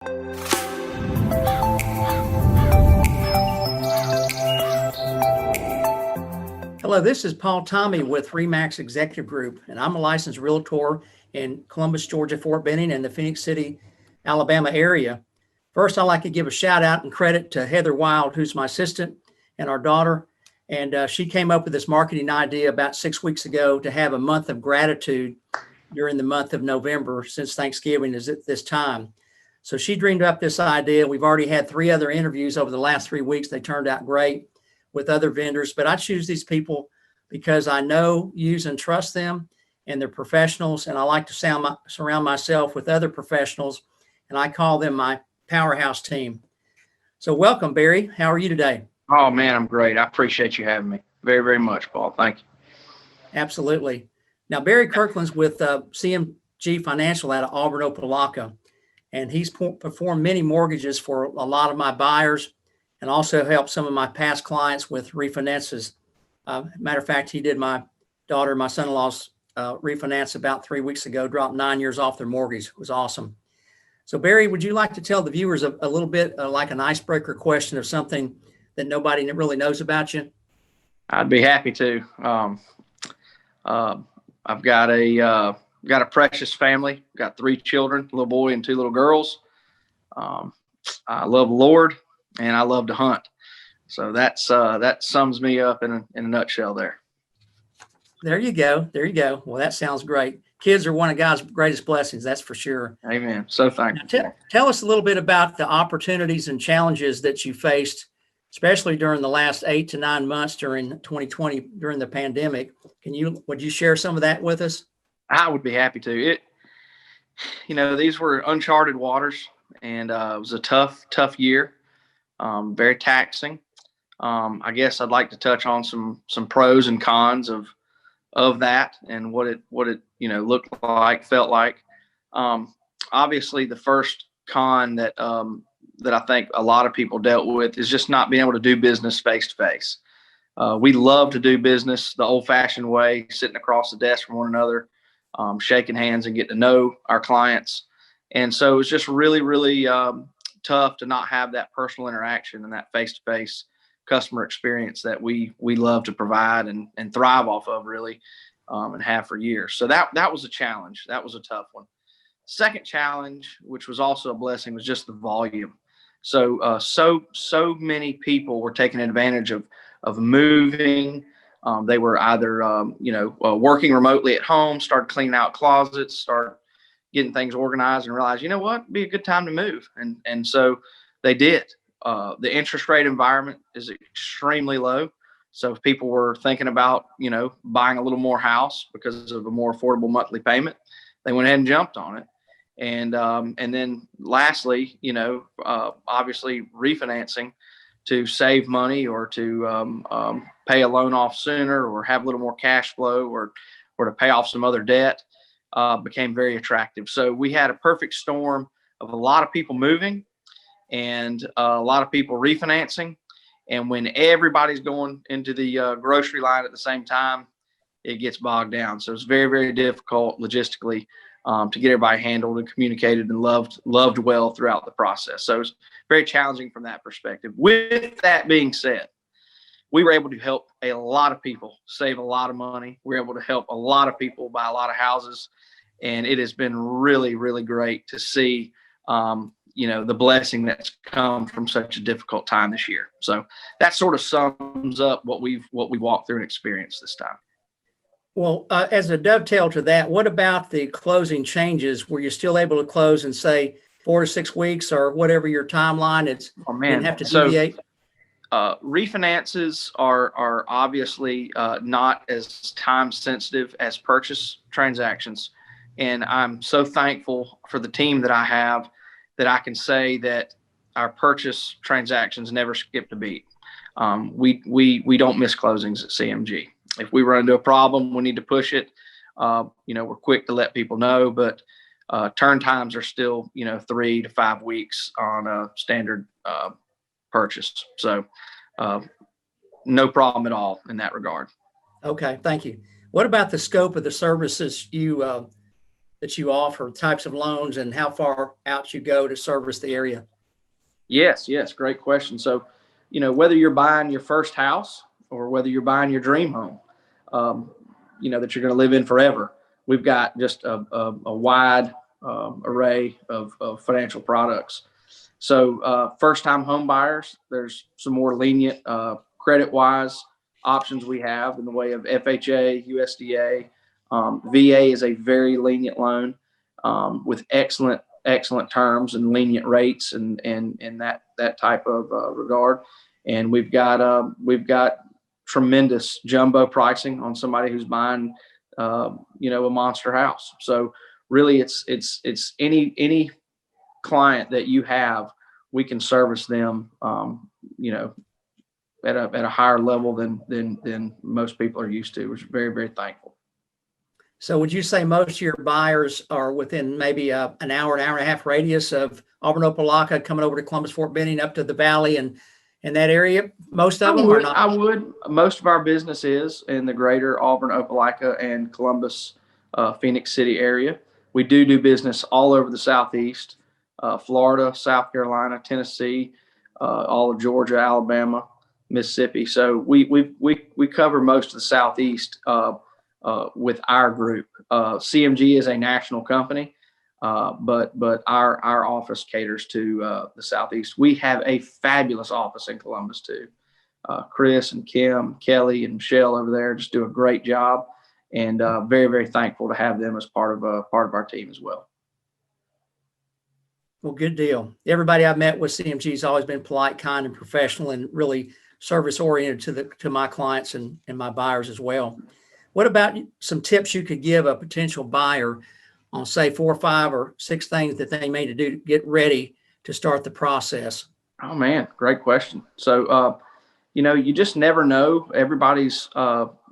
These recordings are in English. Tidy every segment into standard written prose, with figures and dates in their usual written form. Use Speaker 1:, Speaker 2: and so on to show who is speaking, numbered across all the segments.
Speaker 1: Hello, this is Paul Tommey with RE/MAX Executive Group, and I'm a licensed realtor in Columbus, Georgia, Fort Benning, and the Phoenix City, Alabama area. First, I'd like to give a shout out and credit to Heather Wild, who's my assistant and our daughter. And she came up with this marketing idea about 6 weeks ago to have a month of gratitude during the month of November, since Thanksgiving is at this time. So she dreamed up this idea. We've already had 3 other interviews over the last 3 weeks. They turned out great with other vendors, but I choose these people because I know, use, and trust them, and they're professionals, and I like to surround myself with other professionals, and I call them my powerhouse team. So welcome, Barry. How are you today?
Speaker 2: Oh, man, I'm great. I appreciate you having me very, very much, Paul. Thank you.
Speaker 1: Absolutely. Now, Barry Kirkland's with CMG Financial out of Auburn-Opelika, and he's performed many mortgages for a lot of my buyers and also helped some of my past clients with refinances. Matter of fact, he did my daughter, my son-in-law's refinance about 3 weeks ago, dropped 9 years off their mortgage. It was awesome. So Barry, would you like to tell the viewers a little bit like an icebreaker question of something that nobody really knows about you?
Speaker 2: I'd be happy to. I've got a precious family, got 3 children, a little boy and 2 little girls. I love the Lord and I love to hunt. So that sums me up in a nutshell there.
Speaker 1: There you go. There you go. Well, that sounds great. Kids are one of God's greatest blessings. That's for sure.
Speaker 2: Amen. So thankful.
Speaker 1: Tell us a little bit about the opportunities and challenges that you faced, especially during the last 8 to 9 months during 2020, during the pandemic. Would you share some of that with us?
Speaker 2: I would be happy to. These were uncharted waters, and it was a tough year, very taxing. I guess I'd like to touch on some pros and cons of that and what it looked like, felt like. Obviously, the first con that I think a lot of people dealt with is just not being able to do business face to face. We love to do business the old-fashioned way, sitting across the desk from one another, shaking hands and getting to know our clients. And so it was just really, really tough to not have that personal interaction and that face-to-face customer experience that we love to provide and thrive off of, really, and have for years. So that was a challenge. That was a tough one. Second challenge, which was also a blessing, was just the volume. So many people were taking advantage of moving. They were either working remotely at home, started cleaning out closets, started getting things organized, and realized, you know what, it'd be a good time to move. And so they did. The interest rate environment is extremely low. So if people were thinking about, buying a little more house because of a more affordable monthly payment, they went ahead and jumped on it. And then lastly, obviously refinancing to save money or to pay a loan off sooner or have a little more cash flow or to pay off some other debt became very attractive. So we had a perfect storm of a lot of people moving and a lot of people refinancing. And when everybody's going into the grocery line at the same time, it gets bogged down. So it's very, very difficult logistically to get everybody handled and communicated and loved well throughout the process. So it's very challenging from that perspective. With that being said, we were able to help a lot of people save a lot of money. We were able to help a lot of people buy a lot of houses. And it has been really, really great to see the blessing that's come from such a difficult time this year. So that sort of sums up what we walked through and experienced this time.
Speaker 1: Well, as a dovetail to that, what about the closing changes? Were you still able to close in, say, 4 to 6 weeks or whatever your timeline is?
Speaker 2: Oh, man.
Speaker 1: Didn't have to deviate?
Speaker 2: Refinances are obviously not as time sensitive as purchase transactions. And I'm so thankful for the team that I have that I can say that our purchase transactions never skipped a beat. We don't miss closings at CMG. If we run into a problem, we need to push it. We're quick to let people know, but turn times are still, 3 to 5 weeks on a standard purchase. So no problem at all in that regard.
Speaker 1: Okay, thank you. What about the scope of the services you that you offer, types of loans, and how far out you go to service the area?
Speaker 2: Yes, great question. So, whether you're buying your first house or whether you're buying your dream home, that you're going to live in forever, we've got just a wide array of financial products. So first-time home buyers, there's some more lenient credit-wise options we have in the way of FHA, USDA. VA is a very lenient loan with excellent terms and lenient rates and that type of regard. And we've got tremendous jumbo pricing on somebody who's buying a monster house. So really it's any client that you have, we can service them at a higher level than most people are used to, which is very, very thankful.
Speaker 1: So would you say most of your buyers are within maybe an hour and a half radius of Auburn-Opelika, coming over to Columbus, Fort Benning, up to the valley and in that area? Most of them are not.
Speaker 2: I would. Most of our business is in the greater Auburn-Opelika and Columbus, Phoenix City area. We do business all over the Southeast, Florida, South Carolina, Tennessee, all of Georgia, Alabama, Mississippi. So we cover most of the Southeast with our group. CMG is a national company, but our office caters to the Southeast. We have a fabulous office in Columbus too. Chris and Kim, Kelly and Michelle over there just do a great job, and very, very thankful to have them as part of our team as well.
Speaker 1: Well, good deal. Everybody I've met with CMG has always been polite, kind, and professional, and really service oriented to my clients and my buyers as well. What about some tips you could give a potential buyer on, say, 4 or 5 or 6 things that they may do to get ready to start the process?
Speaker 2: Oh man, great question. So, you just never know. Everybody's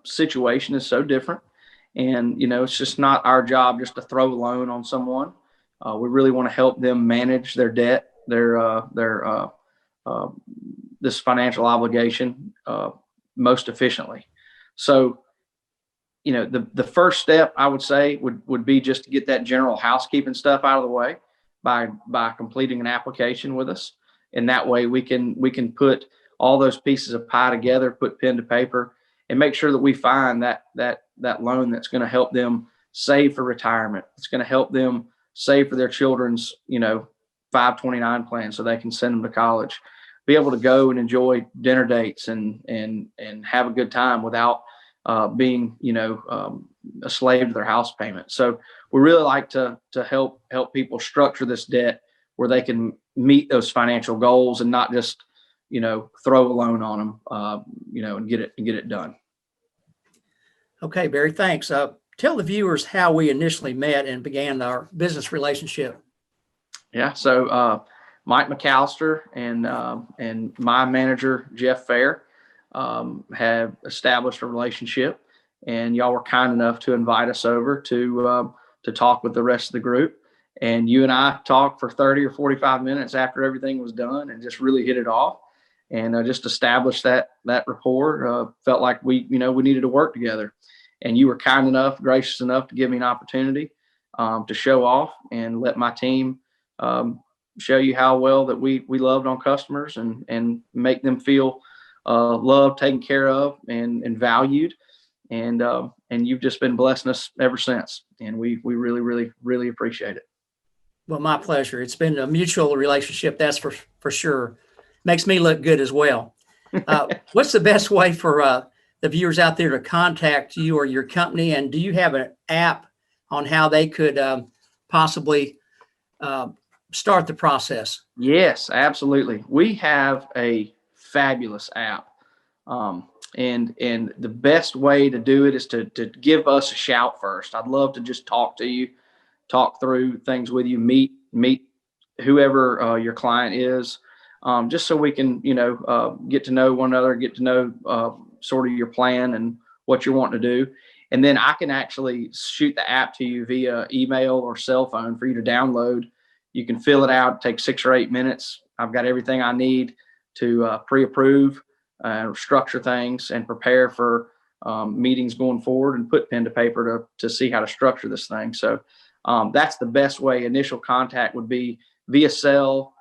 Speaker 2: situation is so different, and it's just not our job just to throw a loan on someone. We really want to help them manage their debt, their this financial obligation most efficiently. So, the first step I would say would be just to get that general housekeeping stuff out of the way by completing an application with us. And that way we can put all those pieces of pie together, put pen to paper, and make sure that we find that loan that's going to help them save for retirement. It's going to help them save for their children's 529 plan so they can send them to college, be able to go and enjoy dinner dates and have a good time without being a slave to their house payment. So we really like to help people structure this debt where they can meet those financial goals and not just throw a loan on them and get it done.
Speaker 1: Okay, Barry, thanks. Tell the viewers how we initially met and began our business relationship.
Speaker 2: Yeah, so Mike McAllister and my manager Jeff Fair have established a relationship, and y'all were kind enough to invite us over to talk with the rest of the group. And you and I talked for 30 or 45 minutes after everything was done, and just really hit it off, and just established that rapport. Felt like we needed to work together, and you were kind enough, gracious enough to give me an opportunity to show off and let my team show you how well that we loved on customers and make them feel loved, taken care of, and valued. And you've just been blessing us ever since. And we really, really, really appreciate it.
Speaker 1: Well, my pleasure. It's been a mutual relationship. That's for sure. Makes me look good as well. What's the best way for the viewers out there to contact you or your company? And do you have an app on how they could possibly start the process?
Speaker 2: Yes, absolutely. We have a fabulous app. And the best way to do it is to give us a shout first. I'd love to just talk to you, talk through things with you, meet whoever your client is, just so we can, get to know one another, get to know sort of your plan and what you're wanting to do. And then I can actually shoot the app to you via email or cell phone for you to download. You can fill it out, take 6 or 8 minutes. I've got everything I need to pre-approve, structure things, and prepare for meetings going forward, and put pen to paper to see how to structure this thing. So That's the best way. Initial contact would be via cell,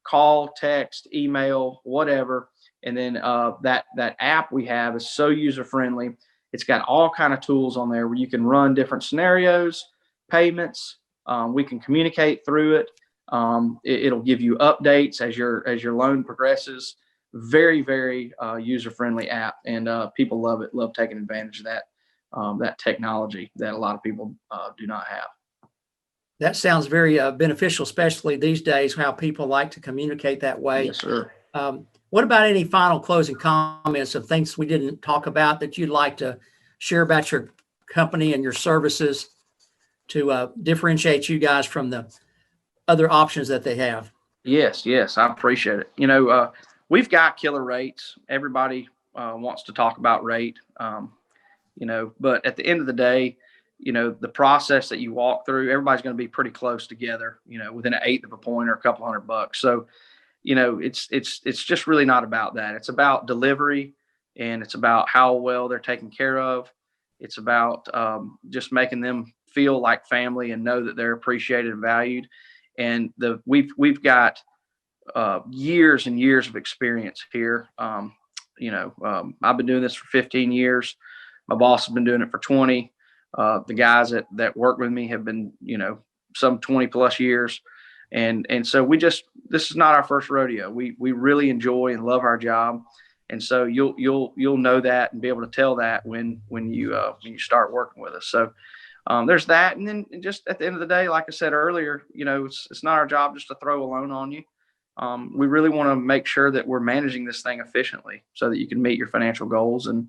Speaker 2: call, text, email, whatever. And then that app we have is so user friendly. It's got all kind of tools on there where you can run different scenarios, payments. We can communicate through it. It'll give you updates as your loan progresses. Very, very user friendly app, and people love it. Love taking advantage of that technology that a lot of people do not have.
Speaker 1: That sounds very beneficial, especially these days, how people like to communicate that way.
Speaker 2: Yes, sir.
Speaker 1: What about any final closing comments of things we didn't talk about that you'd like to share about your company and your services to differentiate you guys from the other options that they have?
Speaker 2: Yes, I appreciate it. We've got killer rates. Everybody wants to talk about rate, but at the end of the day, the process that you walk through, everybody's going to be pretty close together, within an eighth of a point or a couple $100. So, it's just really not about that. It's about delivery, and it's about how well they're taken care of. It's about just making them feel like family and know that they're appreciated and valued. And we've got years and years of experience here. I've been doing this for 15 years. My boss has been doing it for 20. The guys that work with me have been, some 20 plus years. And so this is not our first rodeo. We really enjoy and love our job. And so you'll know that and be able to tell that when you start working with us. So there's that. And then just at the end of the day, like I said earlier, it's not our job just to throw a loan on you. We really want to make sure that we're managing this thing efficiently so that you can meet your financial goals and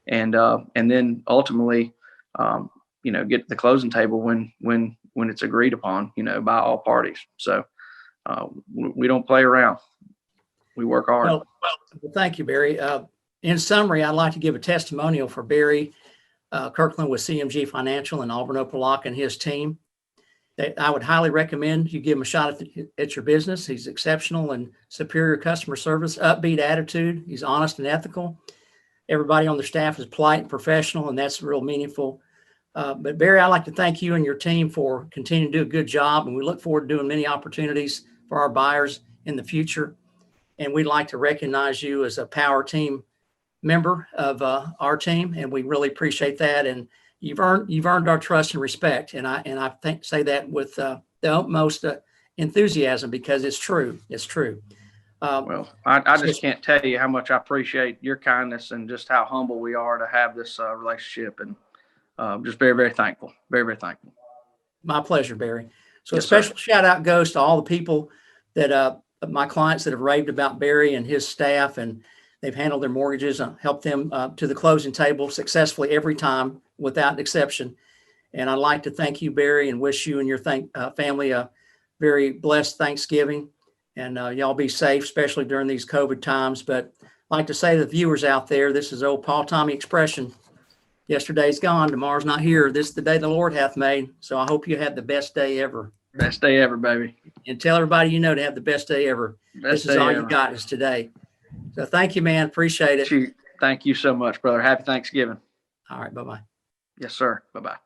Speaker 2: then ultimately, get to the closing table when it's agreed upon, by all parties. So we don't play around. We work hard.
Speaker 1: Well, thank you, Barry. In summary, I'd like to give a testimonial for Barry Kirkland with CMG Financial and Auburn-Opelika and his team. I would highly recommend you give him a shot at your business. He's exceptional and superior customer service, upbeat attitude. He's honest and ethical. Everybody on the staff is polite and professional, and that's real meaningful. But Barry, I'd like to thank you and your team for continuing to do a good job, and we look forward to doing many opportunities for our buyers in the future. And we'd like to recognize you as a Power Team member of our team, and we really appreciate that. And you've earned our trust and respect, and I say that with the utmost enthusiasm, because it's true. It's true.
Speaker 2: Well, I just can't tell you how much I appreciate your kindness and just how humble we are to have this relationship, and just very, very thankful. Very, very thankful.
Speaker 1: My pleasure, Barry. So
Speaker 2: Yes,
Speaker 1: a special
Speaker 2: sir.
Speaker 1: shout out goes to all the people that my clients that have raved about Barry and his staff, and they've handled their mortgages and helped them to the closing table successfully every time without exception. And I'd like to thank you, Barry, and wish you and your family a very blessed Thanksgiving. And y'all be safe, especially during these COVID times. But I'd like to say to the viewers out there, this is old Paul Tommey expression. Yesterday's gone, tomorrow's not here. This is the day the Lord hath made. So I hope you had the best day ever.
Speaker 2: Best day ever, baby.
Speaker 1: And tell everybody to have the best day ever.
Speaker 2: Best
Speaker 1: This is
Speaker 2: day
Speaker 1: all
Speaker 2: ever.
Speaker 1: you got is today. So thank you, man. Appreciate it.
Speaker 2: Thank you so much, brother. Happy Thanksgiving.
Speaker 1: All right. Bye-bye.
Speaker 2: Yes, sir. Bye-bye.